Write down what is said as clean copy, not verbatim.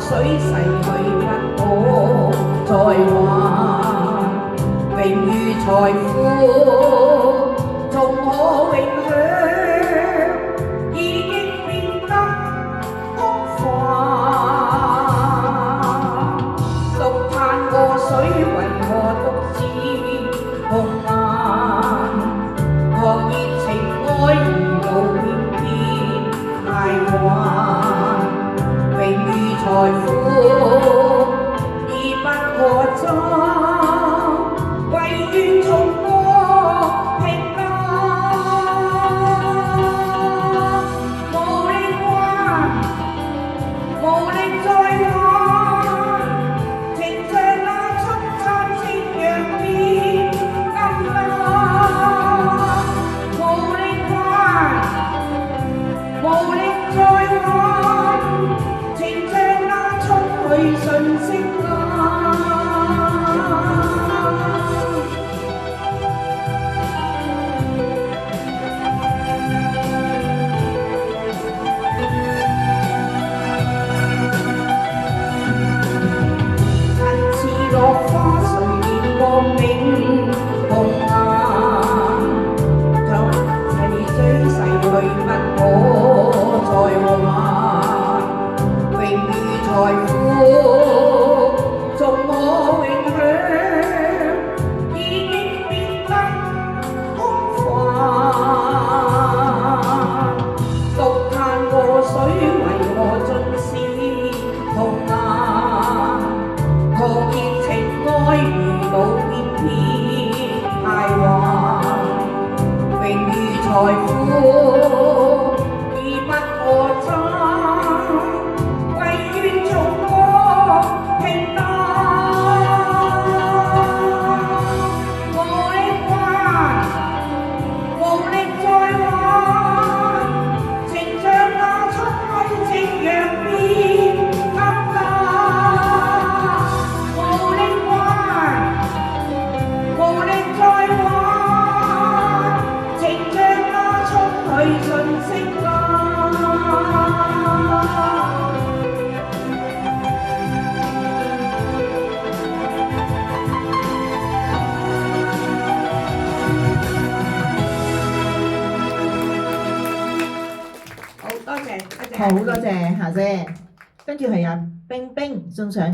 水逝去不可再還，榮譽財富縱可永享，已經變得空泛。獨嘆禍水為何獨自紅顏，學熱情愛如路偏偏太還，榮譽財富已不可爭，唯願重過平淡。無力還，無力再還，情像那春燦夕陽變暗淡。無力還，無力再還，情像那春去瞬息間。落花誰見光明紅顏，逝去不可再還，榮譽財富縱可永享，已經變得空泛。獨嘆禍水為何盡是紅顏，狂熱情愛如路偏偏太還，榮譽財富已不可爭，唯願重過平淡。無力還，無力再還，情像那春去夕陽變暗淡。無力還，無力再還，情像那春去瞬息間。好多謝，好多謝夏姐，跟住係阿冰冰送上。